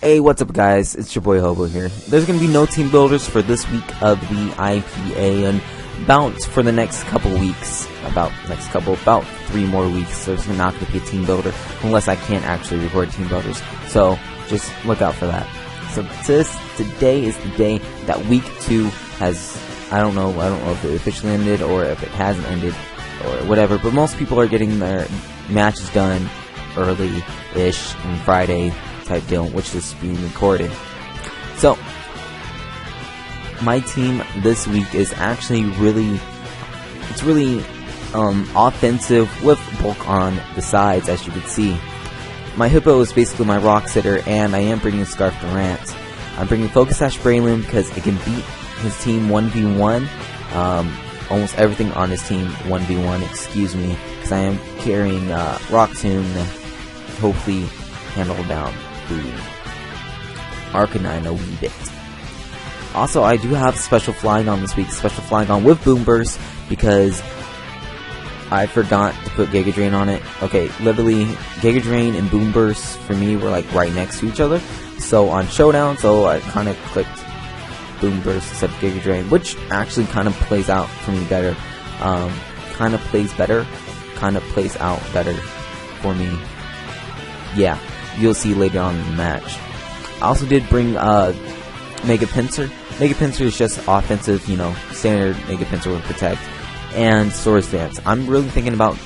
Hey, what's up guys, it's your boy Hobo here. There's going to be no team builders for this week of the IPA, and about for the next couple weeks, about 3 more weeks, there's not going to be a team builder unless I can't actually record team builders, so just look out for that. So today is the day that week 2 has, I don't know if it officially ended or if it hasn't ended or whatever, but most people are getting their matches done early-ish on Friday type deal, which is being recorded. So my team this week is actually really offensive with bulk on the sides, as you can see. My Hippo is basically my rock sitter, and I am bringing Scarf Durant. I'm bringing Focus Sash Braylon because it can beat his team 1v1, almost everything on his team 1v1, excuse me, because I am carrying Rock Tomb to hopefully handle down the Arcanine a wee bit. Also, I do have Special Flying on this week, Special Flying on with Boom Burst, because I forgot to put Giga Drain on it. Okay, literally, Giga Drain and Boom Burst for me were like right next to each other. So on Showdown, I kind of clicked Boom Burst instead of Giga Drain, which actually kind of plays out for me better. Kind of plays out better for me. Yeah, you'll see later on in the match. I also did bring Mega Pinsir. Mega Pinsir is just offensive, standard Mega Pinsir with Protect and Sword Stance. I'm really thinking about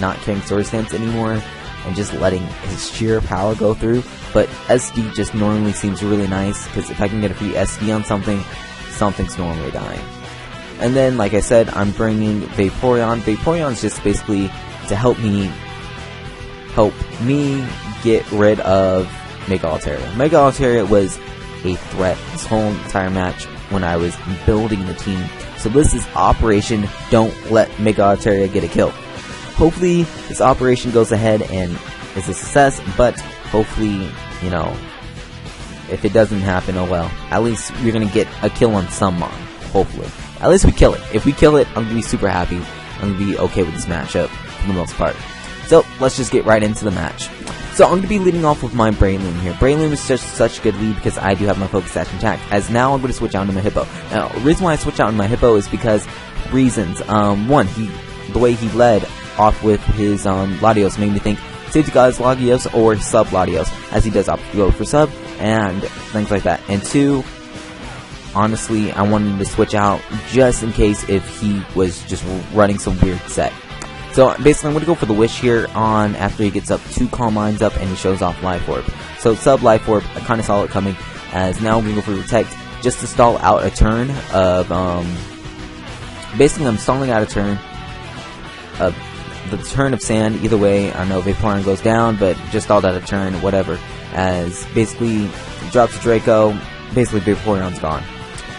not carrying Sword Stance anymore and just letting his sheer power go through. But SD just normally seems really nice, because if I can get a free SD on something, something's normally dying. And then, like I said, I'm bringing Vaporeon. Vaporeon's just basically to help me get rid of Mega Altaria. Mega Altaria was a threat this whole entire match when I was building the team. So this is Operation Don't Let Mega Altaria Get a Kill. Hopefully this operation goes ahead and is a success, but hopefully, if it doesn't happen, oh well. At least we're going to get a kill on some mon, hopefully. At least we kill it. If we kill it, I'm going to be super happy. I'm going to be okay with this matchup for the most part. So let's just get right into the match. So I'm going to be leading off with my Braylon here. Braylon was just such a good lead because I do have my Focus Sash intact. As now I'm going to switch out into my Hippo. Now, the reason why I switch out into my Hippo is because reasons. One, the way he led off with his Latios made me think Safety God's Latios or Sub Latios, as he does opt to go for Sub and things like that. And two, honestly, I wanted to switch out just in case if he was just running some weird set. So basically, I'm going to go for the Wish here on after he gets up 2 Calm Minds up and he shows off Life Orb. So Sub Life Orb, I kind of saw it coming, as now I'm going to go for Protect just to stall out a turn of, basically I'm stalling out a turn of the turn of Sand. Either way, I know Vaporeon goes down, but just stalled out a turn, whatever, as basically drops a Draco, basically Vaporeon's gone.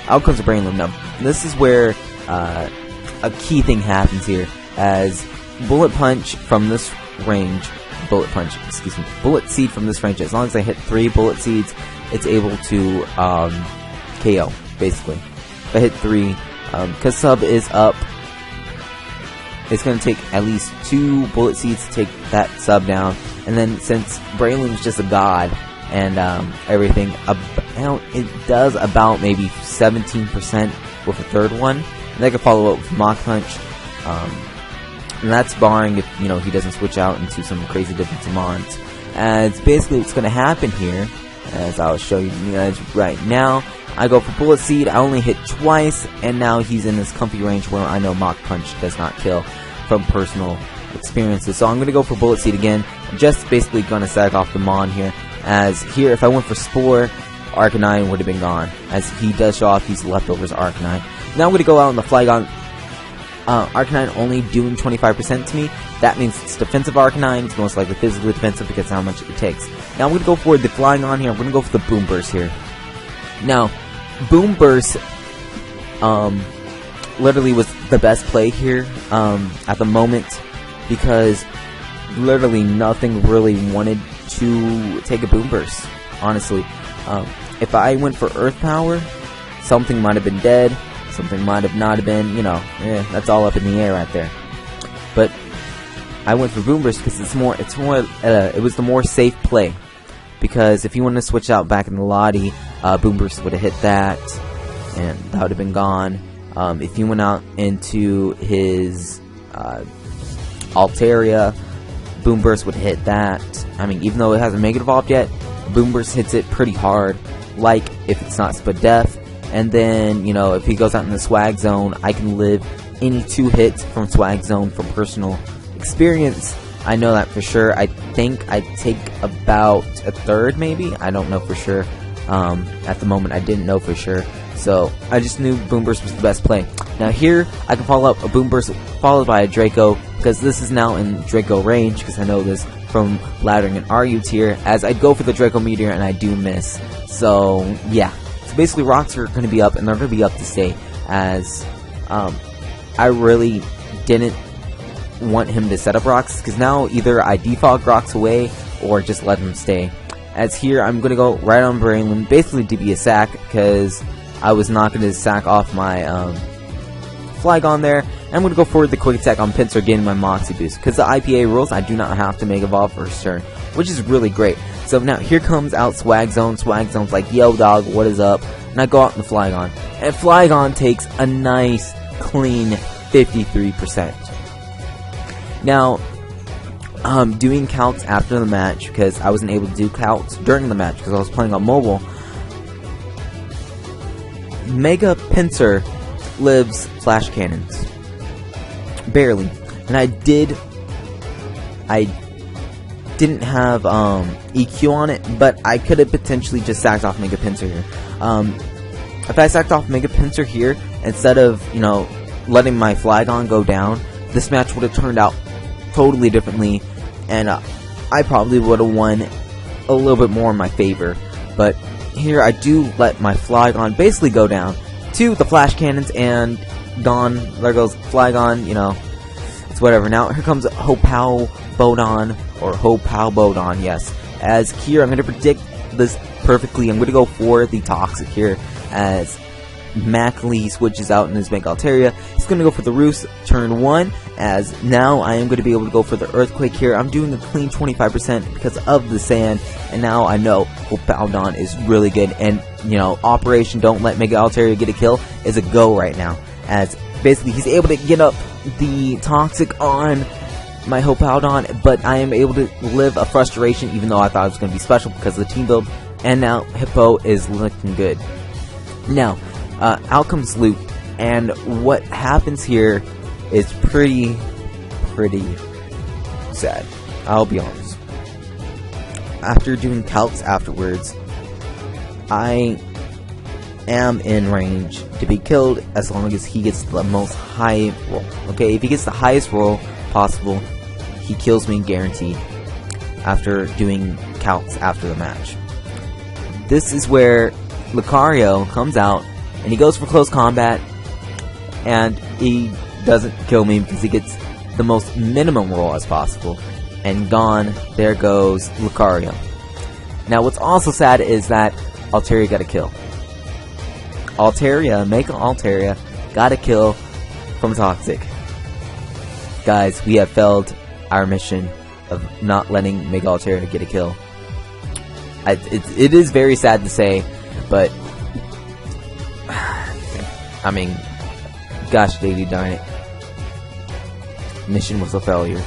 Out comes a Brainloom. Now, this is where a key thing happens here, as Bullet Seed from this range, as long as I hit 3 Bullet Seeds, it's able to KO, basically. If I hit 3, because Sub is up, it's going to take at least 2 Bullet Seeds to take that Sub down, and then since Braylon's just a god, and everything, it does about maybe 17% with a third one, and I can follow up with Mach Punch, and that's barring if, he doesn't switch out into some crazy defensive mons. As basically what's going to happen here, as I'll show you guys right now, I go for Bullet Seed, I only hit twice, and now he's in this comfy range where I know Mach Punch does not kill from personal experiences. So I'm going to go for Bullet Seed again. I'm just basically going to sag off the mon here, as here if I went for Spore, Arcanine would have been gone, as he does show off these leftovers Arcanine. Now I'm going to go out on the Flygon. Arcanine only doing 25% to me. That means it's defensive Arcanine. It's most likely physically defensive because of how much it takes. Now I'm going to go for the Flying on here. I'm going to go for the Boom Burst here. Now, Boom Burst literally was the best play here at the moment, because literally nothing really wanted to take a Boom Burst, honestly. If I went for Earth Power, something might have been dead. Something might have not have been, that's all up in the air right there. But I went for Boom Burst because it was the more safe play. because if you want to switch out back in the Lottie, Boom Burst would have hit that, and that would have been gone. If you went out into his Altaria, Boom Burst would hit that. I mean, even though it hasn't Mega Evolved yet, Boom Burst hits it pretty hard, like if it's not Spadef. And then, you know, if he goes out in the Swag Zone, I can live any 2 hits from Swag Zone from personal experience. I know that for sure. I think I take about a third, maybe. I don't know for sure. At the moment, I didn't know for sure. So, I just knew Boom Burst was the best play. Now here, I can follow up a Boom Burst followed by a Draco, because this is now in Draco range, because I know this from Laddering and RU tier, as I go for the Draco Meteor and I do miss. So, yeah. So basically, rocks are going to be up, and they're going to be up to stay, as I really didn't want him to set up rocks, because now either I defog rocks away, or just let him stay. As here, I'm going to go right on Braylon, basically to be a sack, because I was not going to sack off my Flygon there. And I'm going to go forward the quick attack on Pinsir, getting my Moxie boost, because the IPA rules, I do not have to Mega Evolve first turn, which is really great. So now here comes out Swag Zone. Swag Zone's like, yo dog, what is up? And I go out in the Flygon, and Flygon takes a nice, clean 53%. Now, doing calcs after the match, because I wasn't able to do calcs during the match because I was playing on mobile. Mega Pinsir lives Flash Cannons. Barely. And I didn't have EQ on it, but I could have potentially just sacked off Mega Pinsir here. If I sacked off Mega Pinsir here, instead of, you know, letting my Flygon go down, this match would have turned out totally differently, and I probably would have won a little bit more in my favor. But here I do let my Flygon basically go down to the Flash Cannons, and gone. There goes Flygon, you know, it's whatever. Now here comes Hopao Bodon, or Hopao Bodon, yes. As here, I'm going to predict this perfectly. I'm going to go for the Toxic here, as Mackley switches out in his Mega Altaria. He's going to go for the Roost turn 1, as now I am going to be able to go for the Earthquake here. I'm doing a clean 25% because of the sand, and now I know Hopaldon is really good, and, you know, Operation Don't Let Mega Altaria Get a Kill is a go right now, as basically he's able to get up the Toxic on my Hopaldon, but I am able to live a Frustration, even though I thought it was going to be special because of the team build, and now Hippo is looking good. Now, out comes Loot, and what happens here is pretty sad. I'll be honest. After doing calcs afterwards, I am in range to be killed as long as he gets the most high roll. Okay, if he gets the highest roll possible, he kills me guaranteed after doing calcs after the match. This is where Lucario comes out, and he goes for close combat, and he doesn't kill me because he gets the most minimum roll as possible. And gone, there goes Lucario. Now what's also sad is that Altaria got a kill. Mega Altaria got a kill from Toxic. Guys, we have failed our mission of not letting Mega Altaria get a kill. It is very sad to say, but I mean, gosh diggity darn it. Mission was a failure.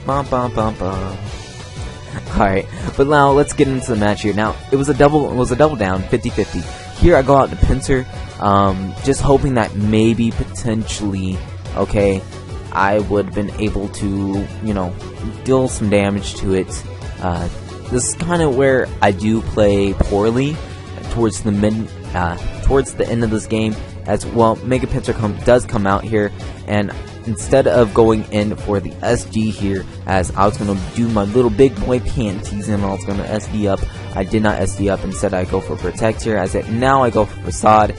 Bum bum bum bum. Alright, but now let's get into the match here. Now, it was a double down, 50-50. Here I go out to Pinsir, just hoping that maybe, potentially, okay, I would have been able to, you know, deal some damage to it. This is kind of where I do play poorly towards the end of this game, as well. Mega Pinsir does come out here, and instead of going in for the SG here, as I was going to do my little big boy panties and I was going to SD up, I did not SD up. Instead I go for Protect here, as now I go for Facade,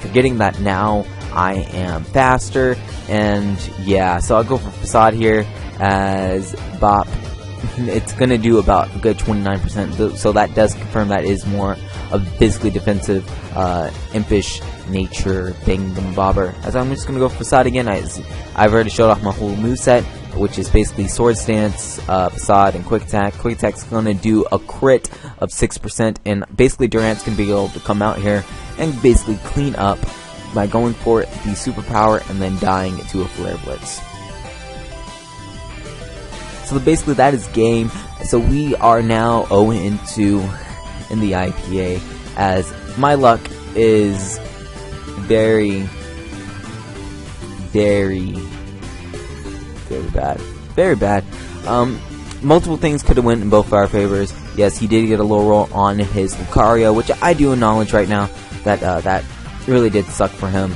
forgetting that now I am faster, and yeah, so I'll go for Facade here, as Bop, it's going to do about a good 29%, so that does confirm that is more of physically defensive, impish nature thing than Bobber. As I'm just going to go for Facade again. I've already showed off my whole moveset, which is basically Sword Stance, Facade, and Quick Attack. Quick Attack's going to do a crit of 6%, and basically Durant's going to be able to come out here and basically clean up by going for the superpower and then dying to a Flare Blitz. So basically that is game. So we are now 0-2 in the IPA, as my luck is very bad. Very bad. Multiple things could have went in both of our favors. Yes, he did get a low roll on his Lucario, which I do acknowledge right now that that really did suck for him.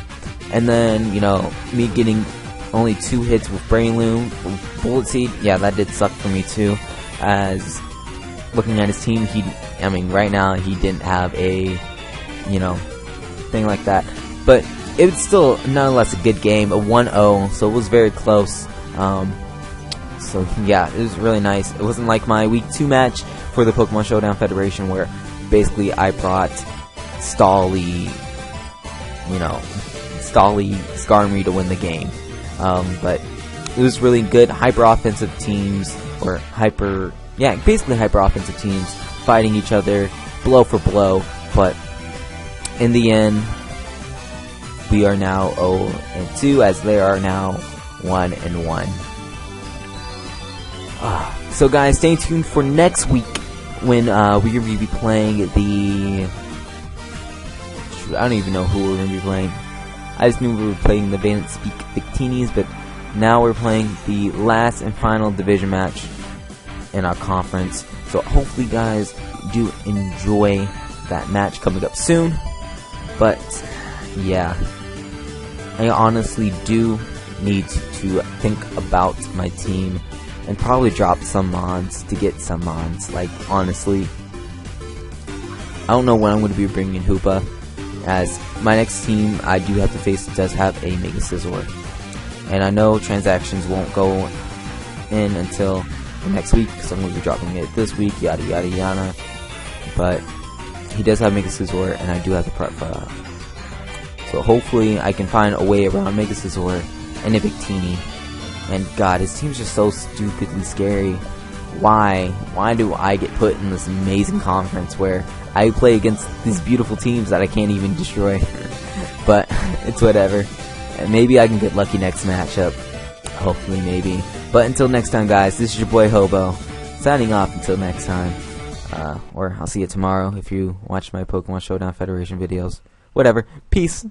And then, you know, me getting only 2 hits with Brain Loom, Bullet Seed, yeah, that did suck for me too. As looking at his team, I mean, right now he didn't have a, you know, thing like that. But it was still nonetheless a good game, a 1-0, so it was very close. So yeah, it was really nice. It wasn't like my week 2 match for the Pokemon Showdown Federation, where basically I brought Stolly Skarmory to win the game. But it was really good. Hyper offensive teams, or basically hyper offensive teams fighting each other blow for blow. But in the end, we are now 0-2, as they are now 1-1. So guys, stay tuned for next week when we're going to be playing the... I don't even know who we're going to be playing. I just knew we were playing the Venice Beach Victinis, but now we're playing the last and final division match in our conference. So hopefully guys do enjoy that match coming up soon. But yeah, I honestly do need to think about my team and probably drop some mods to get some mods. Like, honestly, I don't know when I'm going to be bringing in Hoopa, as my next team I do have to face does have a Mega Scizor, and I know transactions won't go in until next week because I'm going to be dropping it this week, yada yada yada. But he does have Mega Scizor, and I do have to prep for that. So hopefully I can find a way around Mega Scizor and a Victini. And God, his team's just so stupidly scary. Why do I get put in this amazing conference where I play against these beautiful teams that I can't even destroy? But it's whatever. And maybe I can get lucky next matchup. Hopefully, maybe. But until next time, guys, this is your boy Hobo, signing off until next time. Or I'll see you tomorrow if you watch my Pokemon Showdown Federation videos. Whatever. Peace.